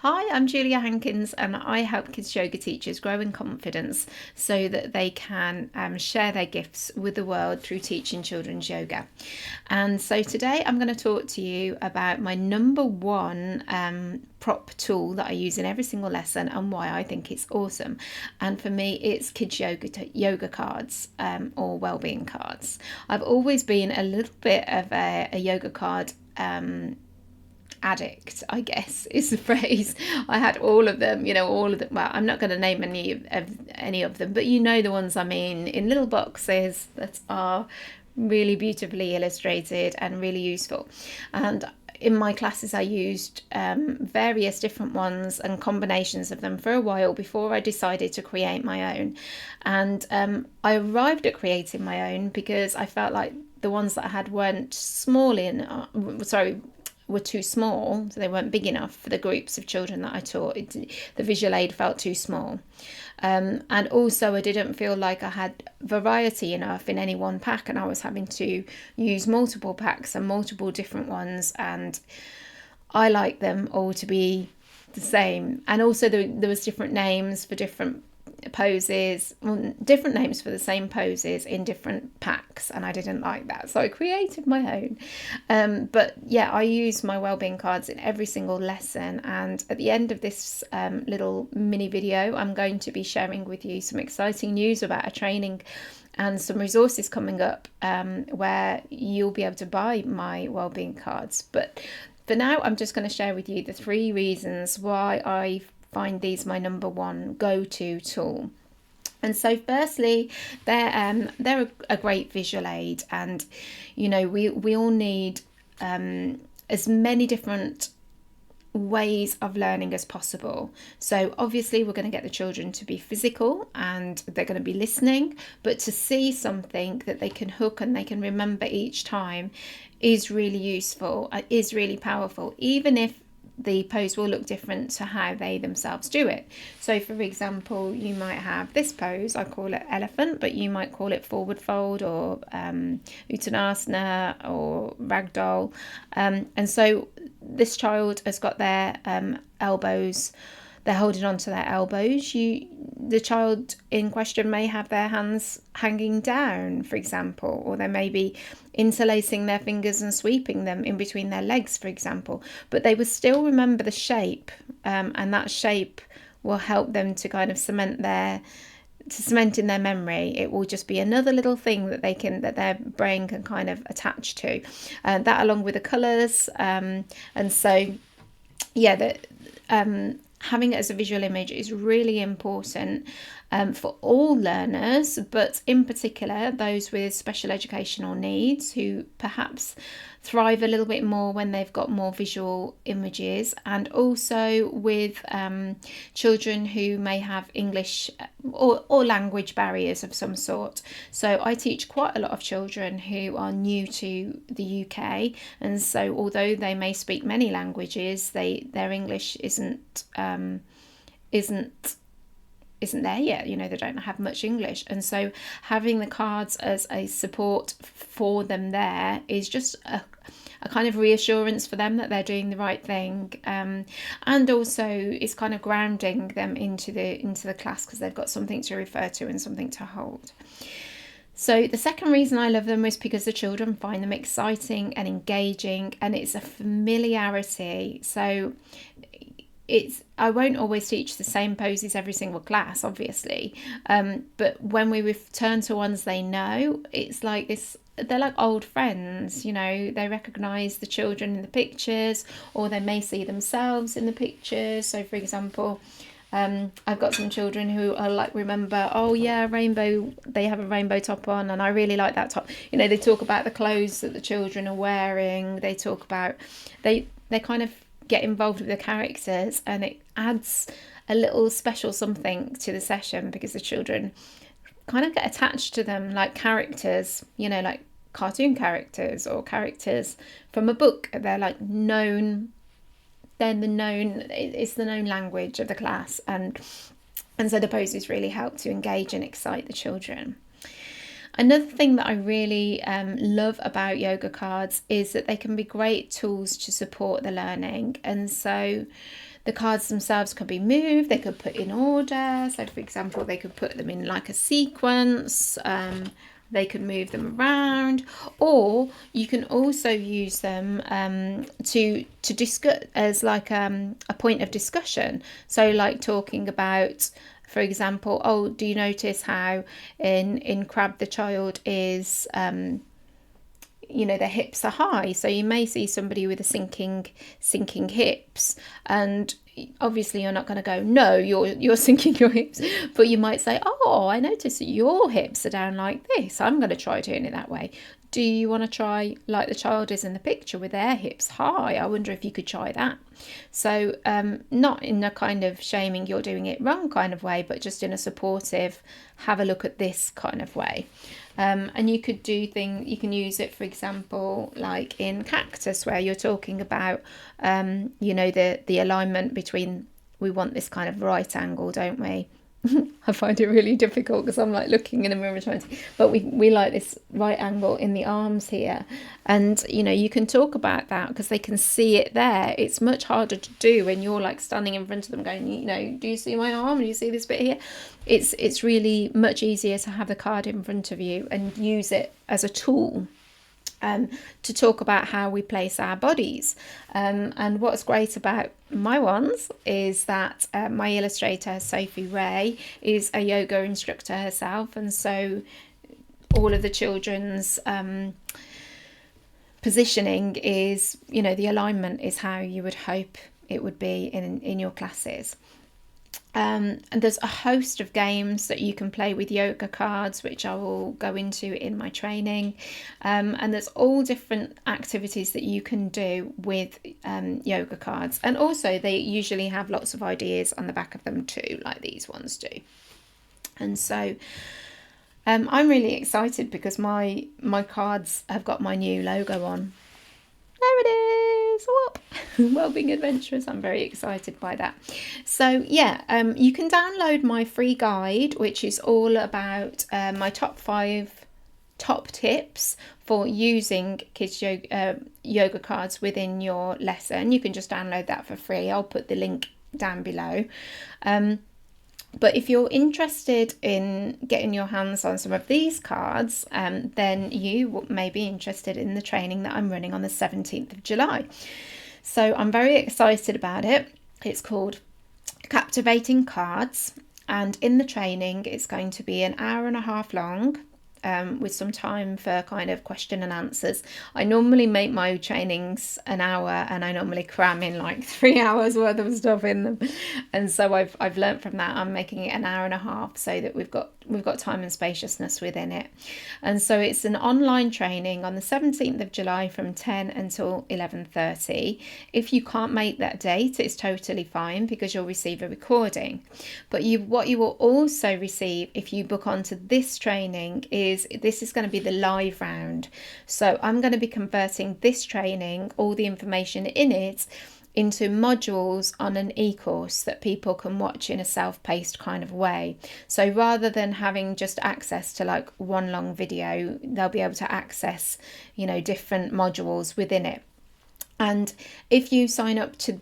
Hi, I'm Julia Hankins, and I help kids yoga teachers grow in confidence so that they can share their gifts with the world through teaching children's yoga. And so today I'm going to talk to you about my number one prop tool that I use in every single lesson and why I think it's awesome. And for me, it's kids yoga cards or well-being cards. I've always been a little bit of a yoga card addict, I guess is the phrase. I had all of them, all of them. Well, I'm not going to name any of them, but you know the ones I mean, in little boxes that are really beautifully illustrated and really useful. And in my classes, I used various different ones and combinations of them for a while before I decided to create my own. And I arrived at creating my own because I felt like the ones that I had weren't were too small, so they weren't big enough for the groups of children that I taught. The visual aid felt too small. And also I didn't feel like I had variety enough in any one pack, and I was having to use multiple packs and multiple different ones, and I like them all to be the same. And also there was different names for different poses, different names for the same poses in different packs, and I didn't like that, so I created my own. But yeah, I use my wellbeing cards in every single lesson, and at the end of this little mini video, I'm going to be sharing with you some exciting news about a training and some resources coming up where you'll be able to buy my wellbeing cards. But for now, I'm just going to share with you the 3 reasons why I find these my number one go-to tool. And so firstly, they're a great visual aid, and we all need as many different ways of learning as possible. So obviously we're going to get the children to be physical and they're going to be listening, but to see something that they can hook and they can remember each time is really useful, is really powerful, even if the pose will look different to how they themselves do it. So for example, you might have this pose, I call it elephant, but you might call it forward fold or uttanasana or ragdoll. And so this child has got their elbows, they're holding on to their elbows. The child in question may have their hands hanging down, for example, or they may be interlacing their fingers and sweeping them in between their legs, for example, but they would still remember the shape, and that shape will help them to kind of cement in their memory. It will just be another little thing that their brain can kind of attach to, that along with the colours, and so yeah, having it as a visual image is really important for all learners, but in particular those with special educational needs who perhaps thrive a little bit more when they've got more visual images, and also with children who may have English or language barriers of some sort. So I teach quite a lot of children who are new to the UK, and so although they may speak many languages, their English isn't there yet. They don't have much English, and so having the cards as a support for them there is just a kind of reassurance for them that they're doing the right thing, and also it's kind of grounding them into the class because they've got something to refer to and something to hold. So the second reason I love them is because the children find them exciting and engaging, and it's a familiarity. So I won't always teach the same poses every single class, obviously, but when we return to ones they know, it's like this. They're like old friends, they recognise the children in the pictures, or they may see themselves in the pictures. So for example, I've got some children who are like, remember, oh yeah, rainbow, they have a rainbow top on and I really like that top. They talk about the clothes that the children are wearing. They talk about, they kind of get involved with the characters, and it adds a little special something to the session because the children kind of get attached to them like characters, like cartoon characters or characters from a book. They're like known, it's the known language of the class, and so the poses really help to engage and excite the children. Another thing that I really love about yoga cards is that they can be great tools to support the learning. And so the cards themselves can be moved, they could put in order. So, for example, they could put them in like a sequence. They could move them around, or you can also use them to discuss as like a point of discussion. So, like talking about, for example, oh, do you notice how in crab the child is their hips are high, so you may see somebody with a sinking hips, and obviously you're not going to go, no, you're sinking your hips, but you might say, oh, I notice that your hips are down like this, I'm going to try doing it that way. Do you want to try like the child is in the picture with their hips high? I wonder if you could try that. So not in a kind of shaming you're doing it wrong kind of way, but just in a supportive, have a look at this kind of way. And you could do things, you can use it, for example, like in cactus, where you're talking about, the alignment between, we want this kind of right angle, don't we? I find it really difficult because I'm like looking in the mirror trying to, but we like this right angle in the arms here. And, you can talk about that because they can see it there. It's much harder to do when you're like standing in front of them going, do you see my arm? Do you see this bit here? It's really much easier to have the card in front of you and use it as a tool to talk about how we place our bodies. And what's great about my ones is that my illustrator, Sophie Ray, is a yoga instructor herself. And so all of the children's positioning is, the alignment is how you would hope it would be in your classes. And there's a host of games that you can play with yoga cards, which I will go into in my training. And there's all different activities that you can do with yoga cards. And also they usually have lots of ideas on the back of them too, like these ones do. And so I'm really excited because my cards have got my new logo on. There it is. Whoop. Wellbeing Adventurers. I'm very excited by that. So yeah, you can download my free guide, which is all about my top 5 tips for using kids yoga cards within your lesson. You can just download that for free. I'll put the link down below. But if you're interested in getting your hands on some of these cards, then you may be interested in the training that I'm running on the 17th of July. So I'm very excited about it. It's called Captivating Cards. And in the training, it's going to be an hour and a half long. With some time for kind of question and answers. I normally make my trainings an hour, and I normally cram in like 3 hours worth of stuff in them. And so I've learnt from that. I'm making it an hour and a half so that we've got time and spaciousness within it. And so it's an online training on the 17th of July from 10 until 11:30. If you can't make that date, it's totally fine because you'll receive a recording. But what you will also receive if you book onto this training is this is going to be the live round. So I'm going to be converting this training, all the information in it, into modules on an e-course that people can watch in a self-paced kind of way. So rather than having just access to like one long video, they'll be able to access, different modules within it. And if you sign up to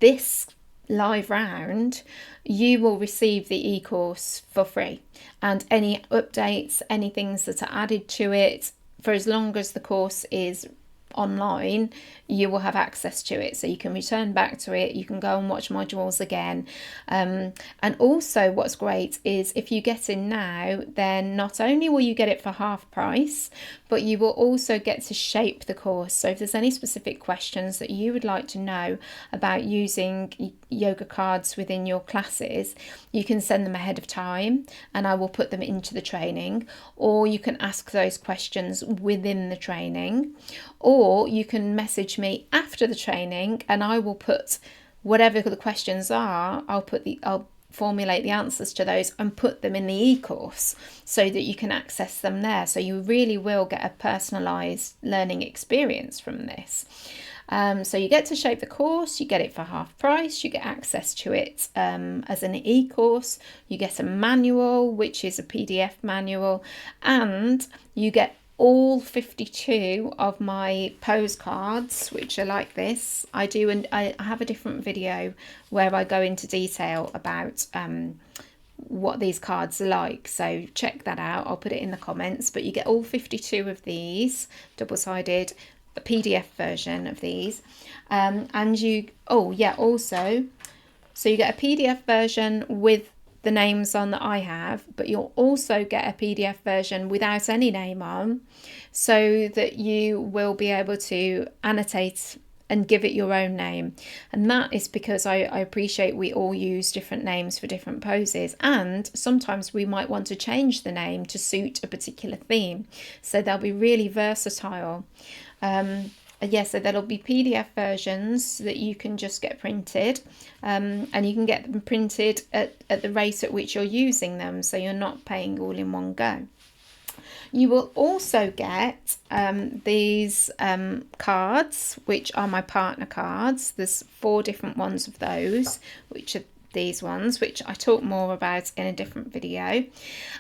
this live round, you will receive the e-course for free, and any updates, any things that are added to it, for as long as the course is online, you will have access to it, so you can return back to it, you can go and watch modules again. And also what's great is if you get in now, then not only will you get it for half price, but you will also get to shape the course. So if there's any specific questions that you would like to know about using yoga cards within your classes, you can send them ahead of time and I will put them into the training, or you can ask those questions within the training, or you can message me after the training and I will put whatever the questions are, I'll formulate the answers to those and put them in the e-course so that you can access them there. So you really will get a personalised learning experience from this. So you get to shape the course, you get it for half price, you get access to it as an e-course, you get a manual, which is a PDF manual, and you get all 52 of my pose cards, which are like this. I do, and I have a different video where I go into detail about what these cards are like, so check that out. I'll put it in the comments. But you get all 52 of these double-sided, a PDF version of these, and you also, so you get a PDF version with the names on that I have, but you'll also get a PDF version without any name on, so that you will be able to annotate and give it your own name. And that is because I appreciate we all use different names for different poses, and sometimes we might want to change the name to suit a particular theme, so they'll be really versatile. So there'll be PDF versions that you can just get printed, and you can get them printed at the rate at which you're using them, so you're not paying all in one go. You will also get these cards, which are my partner cards. There's 4 different ones of those, which are these ones, which I talk more about in a different video.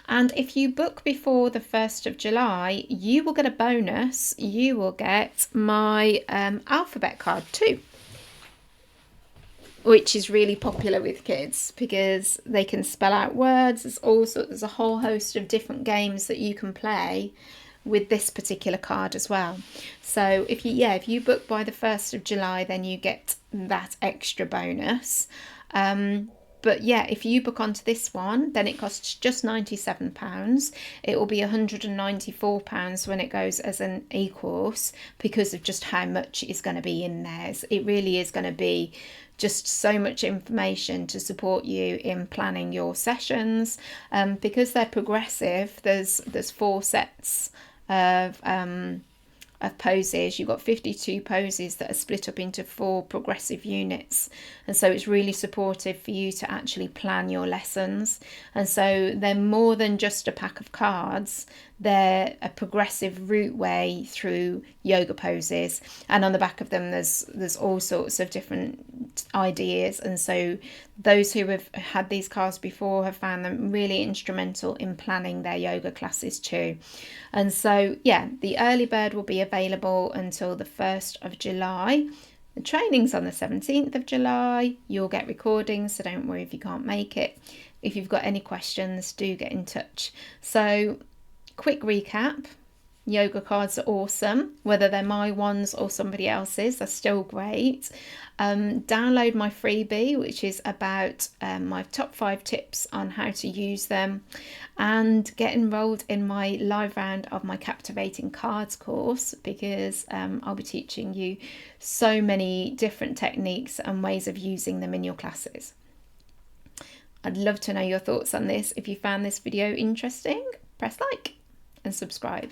And if you book before the 1st of July, you will get a bonus. You will get my alphabet card too, which is really popular with kids because they can spell out words. There's a whole host of different games that you can play with this particular card as well. So if you book by the 1st of July, then you get that extra bonus. But yeah, if you book onto this one, then it costs just £97. It will be £194 when it goes as an e-course, because of just how much is going to be in there. It really is going to be just so much information to support you in planning your sessions. Because they're progressive, there's 4 sets of poses. You've got 52 poses that are split up into 4 progressive units, and so it's really supportive for you to actually plan your lessons. And so they're more than just a pack of cards, they're a progressive route way through yoga poses, and on the back of them there's all sorts of different ideas. And so those who have had these cards before have found them really instrumental in planning their yoga classes too. And so yeah, the early bird will be available until the 1st of July. The training's on the 17th of July. You'll get recordings, so don't worry if you can't make it. If you've got any questions, do get in touch. So quick recap: yoga cards are awesome, whether they're my ones or somebody else's, they're still great. Download my freebie, which is about my top 5 tips on how to use them, and get enrolled in my live round of my Captivating Cards course, because I'll be teaching you so many different techniques and ways of using them in your classes. I'd love to know your thoughts on this. If you found this video interesting, press like and subscribe.